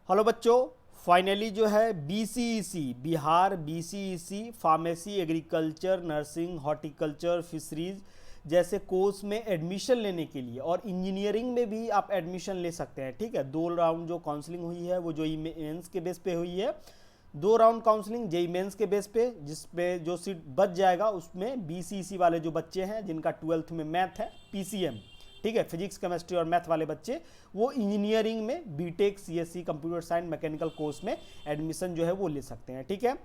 Hello बच्चों, finally जो है BCEC Bihar BCEC pharmacy agriculture nursing horticulture fisheries जैसे कोर्स में एडमिशन लेने के लिए और इंजीनियरिंग में भी आप एडमिशन ले सकते हैं। ठीक है, 2 राउंड जो काउंसलिंग हुई है वो जेईई मेंस के बेस पे हुई है। 2 राउंड काउंसलिंग जेईई मेंस के बेस पे, जिस पे जो सीट बच जाएगा उसमें बीसीईसी वाले जो बच्चे हैं जिनका 12th में मैथ है पीसीएम, ठीक है, फिजिक्स केमिस्ट्री और मैथ वाले बच्चे, वो इंजीनियरिंग में BTech CSC computer science mechanical course में एडमिशन जो है वो ले सकते हैं। ठीक है,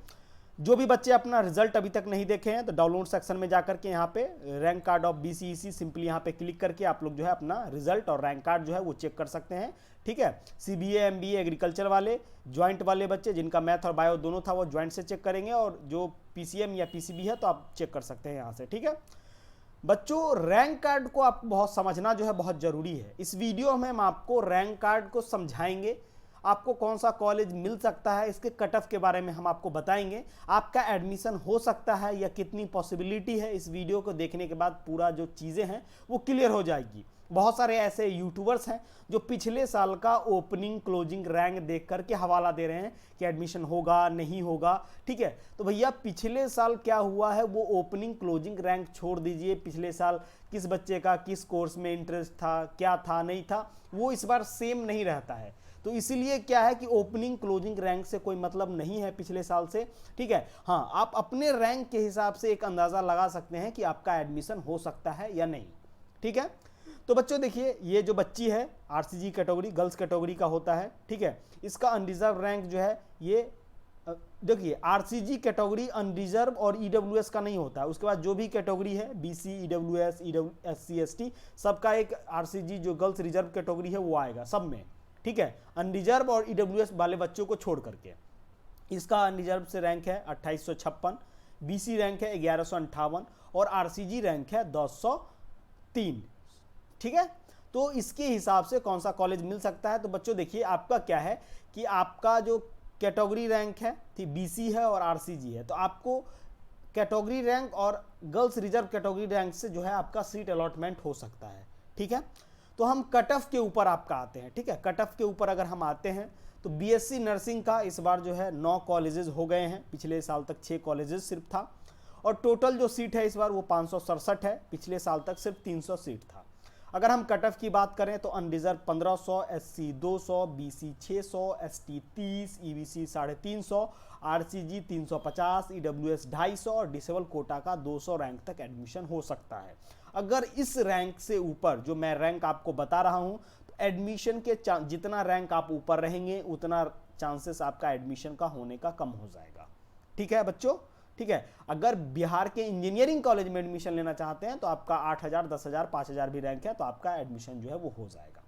जो भी बच्चे अपना रिजल्ट अभी तक नहीं देखे हैं तो डाउनलोड सेक्शन में जाकर के यहाँ पे rank card of BCEC simply यहाँ पे क्लिक करके आप लोग जो है अपना रिजल्ट और रैंक कार्ड जो है वो चेक कर सकते हैं। ठीक है, सीबीए एमबीए एग्रीकल्चर वाले ज्वाइंट वाले बच्चे जिनका मैथ और बायो दोनों था वो ज्वाइंट से चेक करेंगे, और जो पीसीएम या पीसीबी है तो आप चेक कर सकते हैं यहाँ से। ठीक है बच्चों, रैंक कार्ड को आपको बहुत समझना जो है बहुत जरूरी है। इस वीडियो में हम आपको रैंक कार्ड को समझाएंगे, आपको कौन सा कॉलेज मिल सकता है, इसके कट ऑफ के बारे में हम आपको बताएंगे, आपका एडमिशन हो सकता है या कितनी पॉसिबिलिटी है। इस वीडियो को देखने के बाद पूरा जो चीज़ें हैं वो क्लियर हो जाएगी। बहुत सारे ऐसे यूट्यूबर्स हैं जो पिछले साल का ओपनिंग क्लोजिंग रैंक देख करके हवाला दे रहे हैं कि एडमिशन होगा नहीं होगा। ठीक है, तो भैया पिछले साल क्या हुआ है वो ओपनिंग क्लोजिंग रैंक छोड़ दीजिए, पिछले साल किस बच्चे का किस कोर्स में इंटरेस्ट था, क्या था नहीं था, वो इस बार सेम नहीं रहता है। तो इसीलिए क्या है कि ओपनिंग क्लोजिंग रैंक से कोई मतलब नहीं है पिछले साल से। ठीक है, हाँ, आप अपने रैंक के हिसाब से एक अंदाजा लगा सकते हैं कि आपका एडमिशन हो सकता है या नहीं। ठीक है, तो बच्चों देखिए, ये जो बच्ची है आरसीजी कैटेगरी गर्ल्स कैटेगरी का होता है। ठीक है, इसका अनरिजर्व रैंक जो है ये देखिए, आरसीजी कैटेगरी अनरिजर्व और ईडब्ल्यूएस का नहीं होता है। उसके बाद जो भी कैटेगरी है बीसी ईडब्ल्यूएस एससी एसटी सबका एक आरसीजी जो गर्ल्स रिजर्व कैटेगरी है वो आएगा सब में। ठीक है, अनरिजर्व और ईडब्ल्यूएस वाले बच्चों को छोड़ करके इसका अनरिजर्व से रैंक है 2856, बीसी रैंक है 1158 और आरसीजी रैंक है 203। ठीक है, तो इसके हिसाब से कौन सा कॉलेज मिल सकता है। तो बच्चों देखिए, आपका क्या है कि आपका जो कैटेगरी रैंक है थी बीसी है और आरसीजी है, तो आपको कैटेगरी रैंक और गर्ल्स रिजर्व कैटेगरी रैंक से जो है आपका सीट अलॉटमेंट हो सकता है। ठीक है, तो हम कट ऑफ के ऊपर आपका आते हैं। ठीक है, कट ऑफ के ऊपर अगर हम आते हैं तो बीएससी नर्सिंग का इस बार जो है 9 कॉलेजेस हो गए हैं, पिछले साल तक 6 कॉलेजेस सिर्फ था, और टोटल जो सीट है इस बार वो 567 है, पिछले साल तक सिर्फ 300 सीट था। अगर हम कट ऑफ की बात करें तो unreserved 1500, SC 200, BC 600, ST 30, EBC 350, RCG 350, EWS 250 और डिसेबल कोटा का 200 रैंक तक एडमिशन हो सकता है। अगर इस रैंक से ऊपर जो मैं रैंक आपको बता रहा हूं, तो एडमिशन के जितना रैंक आप ऊपर रहेंगे उतना चांसेस आपका एडमिशन का होने का कम हो जाएगा। ठीक है बच्चों, ठीक है, अगर बिहार के इंजीनियरिंग कॉलेज में एडमिशन लेना चाहते हैं तो आपका 8000, 10000, 5000 भी रैंक है तो आपका एडमिशन जो है वो हो जाएगा।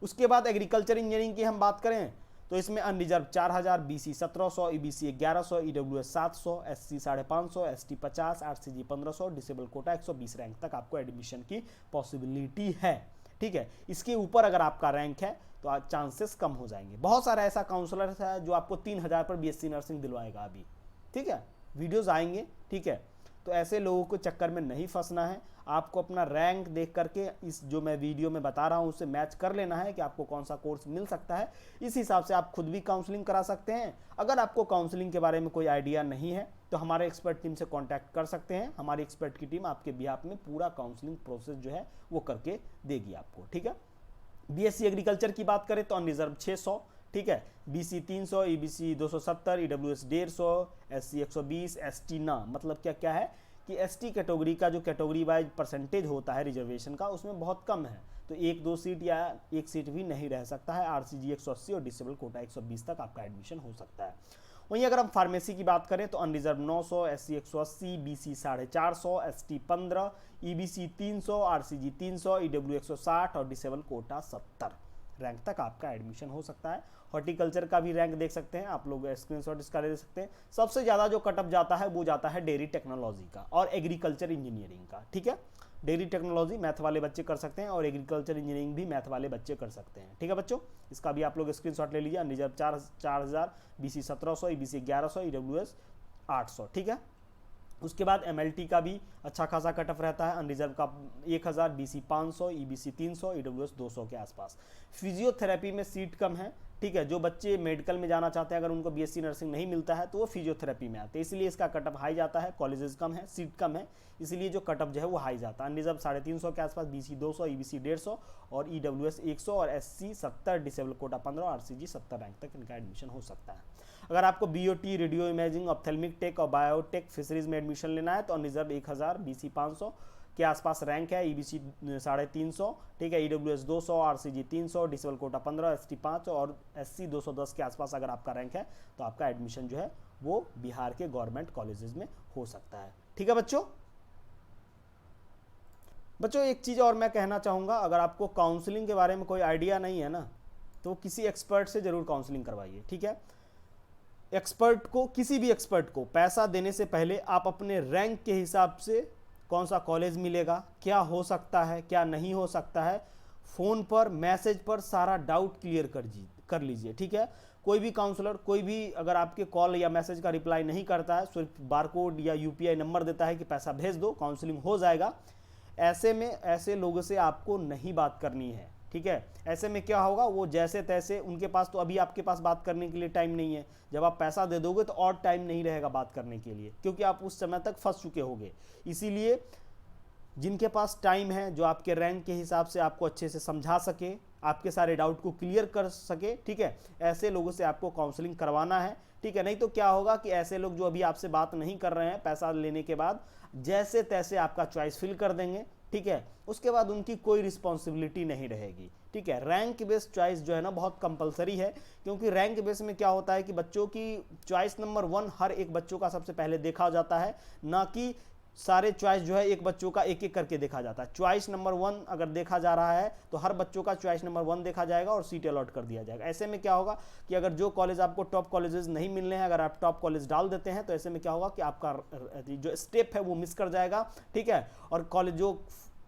उसके बाद एग्रीकल्चर इंजीनियरिंग की हम बात करें तो इसमें unreserved 4000, BC 1700, EBC 1100, EWS 700, SC 550, ST 50, RCG 1500, disable quota 120 rank तक आपको एडमिशन की पॉसिबिलिटी है। ठीक है, इसके ऊपर अगर आपका रैंक है तो चांसेस कम हो जाएंगे। बहुत सारा ऐसा काउंसलर है जो आपको 3000 पर बीएससी नर्सिंग दिलवाएगा अभी। ठीक है, वीडियोस आएंगे। ठीक है, तो ऐसे लोगों को चक्कर में नहीं फंसना है, आपको अपना रैंक देख करके इस जो मैं वीडियो में बता रहा हूं उससे मैच कर लेना है कि आपको कौन सा कोर्स मिल सकता है। इस हिसाब से आप खुद भी काउंसलिंग करा सकते हैं। अगर आपको काउंसलिंग के बारे में कोई आइडिया नहीं है तो हमारे एक्सपर्ट टीम से कॉन्टैक्ट कर सकते हैं। हमारी एक्सपर्ट की टीम आपके बिहाफ में पूरा काउंसलिंग प्रोसेस जो है वो करके देगी आपको। ठीक है, बीएससी एग्रीकल्चर की बात करें तो अनरिजर्व 600, ठीक है, BC 300, EBC 270, EWS 150, SC 120, ST ना, मतलब क्या क्या है कि एसटी कैटेगरी का जो कैटेगरी वाइज परसेंटेज होता है रिजर्वेशन का उसमें बहुत कम है, तो 1-2 सीट या 1 सीट भी नहीं रह सकता है। आरसीजी 180 और डिसेबल कोटा 120 तक आपका एडमिशन हो सकता है। वहीं अगर हम फार्मेसी की बात करें तो unreserved 900, SC 180, BC 450, ST 15, EBC 300, RCG 300, EW 160 और डिसेबल कोटा 70 रैंक तक आपका एडमिशन हो सकता है। हॉर्टिकल्चर का भी रैंक देख सकते हैं आप लोग, स्क्रीनशॉट इसका ले सकते हैं। सबसे ज़्यादा जो कटअप जाता है वो जाता है डेयरी टेक्नोलॉजी का और एग्रीकल्चर इंजीनियरिंग का। ठीक है, डेयरी टेक्नोलॉजी मैथ वाले बच्चे कर सकते हैं और एग्रीकल्चर इंजीनियरिंग भी मैथ वाले बच्चे कर सकते हैं। ठीक है बच्चों, इसका भी आप लोग स्क्रीनशॉट ले लीजिए। Unreserved 4000, BC 1700, EBC 1100, EWS 800। ठीक है, उसके बाद एमएलटी का भी अच्छा खासा कट ऑफ रहता है। अनरिजर्व का 1000, बीसी 500, ईबीसी 300, ईडब्ल्यूएस 200 के आसपास। फिजियोथेरेपी में सीट कम है, ठीक है। जो बच्चे मेडिकल में जाना चाहते हैं, अगर उनको बीएससी नर्सिंग नहीं मिलता है तो वो फिजियोथेरेपी में आते हैं, इसलिए इसका कटअप हाई जाता है। कॉलेजेस कम है, सीट कम है, इसलिए जो कटअप जो है वो हाई जाता है। अनरिजर्व 350 के आसपास, बीसी 200, ईबीसी 150 और ईडब्ल्यूएस 100 और एससी 70, डिसेबल कोटा 15 और आरसीजी 70 रैंक तक इनका एडमिशन हो सकता है। अगर आपको BOT, radio imaging, ophthalmic tech और बायोटेक फिशरीज में एडमिशन लेना है तो अनरिजर्व 1000, बीसी 500 के आसपास रैंक है, ईबीसी 350, ठीक है, EWS 200, RCG 300, disable quota 15, ST 5 और एससी 210 के आसपास अगर आपका रैंक है तो आपका एडमिशन जो है वो बिहार के गवर्नमेंट कॉलेजेस में हो सकता है। ठीक है बच्चों। एक चीज़ और मैं कहना चाहूँगा, अगर आपको काउंसलिंग के बारे में कोई आइडिया नहीं है ना तो किसी एक्सपर्ट से ज़रूर काउंसलिंग करवाइए। ठीक है, एक्सपर्ट को, किसी भी एक्सपर्ट को पैसा देने से पहले आप अपने रैंक के हिसाब से कौन सा कॉलेज मिलेगा, क्या हो सकता है, क्या नहीं हो सकता है, फ़ोन पर, मैसेज पर सारा डाउट क्लियर कर लीजिए। ठीक है, कोई भी काउंसलर, कोई भी अगर आपके कॉल या मैसेज का रिप्लाई नहीं करता है, सिर्फ बारकोड या यूपीआई नंबर देता है कि पैसा भेज दो, काउंसलिंग हो जाएगा, ऐसे में ऐसे लोगों से आपको नहीं बात करनी है। ठीक है, ऐसे में क्या होगा, वो जैसे तैसे, उनके पास तो अभी आपके पास बात करने के लिए टाइम नहीं है, जब आप पैसा दे दोगे तो और टाइम नहीं रहेगा बात करने के लिए, क्योंकि आप उस समय तक फंस चुके होंगे। इसीलिए जिनके पास टाइम है, जो आपके रैंक के हिसाब से आपको अच्छे से समझा सके, आपके सारे डाउट को क्लियर कर सके, ठीक है, ऐसे लोगों से आपको काउंसलिंग करवाना है। ठीक है, नहीं तो क्या होगा कि ऐसे लोग जो अभी आपसे बात नहीं कर रहे हैं, पैसा लेने के बाद जैसे तैसे आपका चॉइस फिल कर देंगे। ठीक है, उसके बाद उनकी कोई रिस्पॉन्सिबिलिटी नहीं रहेगी। ठीक है, रैंक बेस्ड चॉइस जो है ना बहुत कंपलसरी है, क्योंकि रैंक बेस में क्या होता है कि बच्चों की चॉइस नंबर 1 हर एक बच्चों का सबसे पहले देखा जाता है, ना कि सारे चॉइस जो है एक बच्चों का एक एक करके देखा जाता है। चॉइस नंबर 1 अगर देखा जा रहा है तो हर बच्चों का चॉइस नंबर 1 देखा जाएगा और सीट अलॉट कर दिया जाएगा। ऐसे में क्या होगा कि अगर जो कॉलेज आपको टॉप कॉलेजेस नहीं मिलने हैं, अगर आप टॉप कॉलेज डाल देते हैं तो ऐसे में क्या होगा कि आपका जो स्टेप है वो मिस कर जाएगा। ठीक है, और कॉलेज जो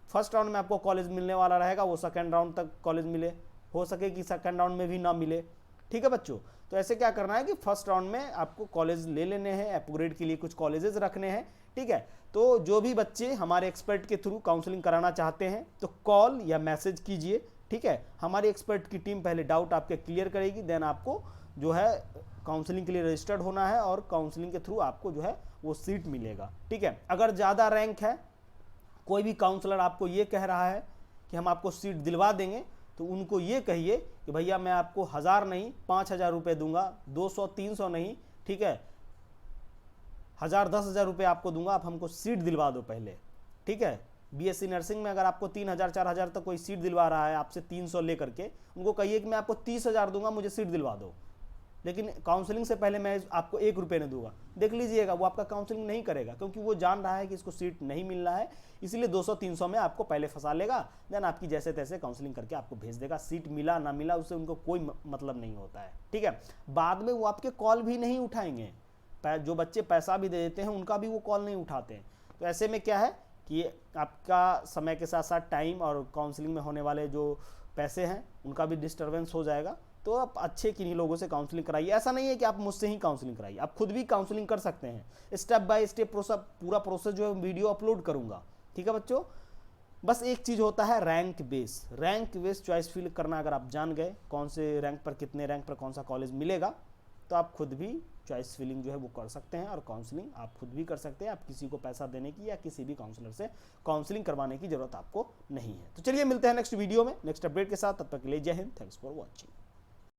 फर्स्ट राउंड में आपको कॉलेज मिलने वाला रहेगा वो सेकेंड राउंड तक कॉलेज मिले, हो सके कि सेकेंड राउंड में भी ना मिले। ठीक है बच्चों, तो ऐसे क्या करना है कि फर्स्ट राउंड में आपको कॉलेज ले लेने हैं, अपग्रेड के लिए कुछ कॉलेजेस रखने हैं। ठीक है, तो जो भी बच्चे हमारे एक्सपर्ट के थ्रू काउंसलिंग कराना चाहते हैं तो कॉल या मैसेज कीजिए। ठीक है, हमारी एक्सपर्ट की टीम पहले डाउट आपके क्लियर करेगी, देन आपको जो है काउंसलिंग के लिए रजिस्टर्ड होना है और काउंसलिंग के थ्रू आपको जो है वो सीट मिलेगा। ठीक है, अगर ज़्यादा रैंक है, कोई भी काउंसलर आपको ये कह रहा है कि हम आपको सीट दिलवा देंगे, तो उनको ये कहिए कि भैया मैं आपको 1000 नहीं 5000 रुपये दूंगा, 200 300 नहीं, ठीक है, 1000 10,000 रुपये आपको दूंगा, आप हमको सीट दिलवा दो पहले। ठीक है, बीएससी नर्सिंग में अगर आपको 3000 4000 तक कोई सीट दिलवा रहा है आपसे 300 लेकर के, उनको कहिए कि मैं आपको 30,000 दूंगा, मुझे सीट दिलवा दो, लेकिन काउंसलिंग से पहले मैं आपको 1 रुपये नहीं दूंगा। देख लीजिएगा, वो आपका काउंसलिंग नहीं करेगा, क्योंकि वो जान रहा है कि इसको सीट नहीं मिल रहा है, इसीलिए 200-300 में आपको पहले फंसा लेगा, देन आपकी जैसे तैसे काउंसलिंग करके आपको भेज देगा। सीट मिला ना मिला उससे उनको कोई मतलब नहीं होता है। ठीक है, बाद में वो आपके कॉल भी नहीं उठाएंगे, जो बच्चे पैसा भी दे देते हैं उनका भी वो कॉल नहीं उठाते हैं। तो ऐसे में क्या है कि आपका समय के साथ साथ टाइम और काउंसलिंग में होने वाले जो पैसे हैं उनका भी डिस्टर्बेंस हो जाएगा। तो आप अच्छे किन्हीं लोगों से काउंसलिंग कराइए। ऐसा नहीं है कि आप मुझसे ही काउंसलिंग कराइए, आप खुद भी काउंसलिंग कर सकते हैं। स्टेप बाय स्टेप पूरा प्रोसेस जो है वीडियो अपलोड करूंगा। ठीक है बच्चों, बस एक चीज़ होता है रैंक बेस चॉइस फिल करना। अगर आप जान गए कौन से रैंक पर, कितने रैंक पर कौन सा कॉलेज मिलेगा, तो आप खुद भी चॉइस फिलिंग जो है वो कर सकते हैं और काउंसलिंग आप खुद भी कर सकते हैं। आप किसी को पैसा देने की या किसी भी काउंसलर से काउंसलिंग करवाने की जरूरत आपको नहीं है। तो चलिए मिलते हैं नेक्स्ट वीडियो में नेक्स्ट अपडेट के साथ, तब तक के लिए जय हिंद, थैंक्स फॉर वॉचिंग।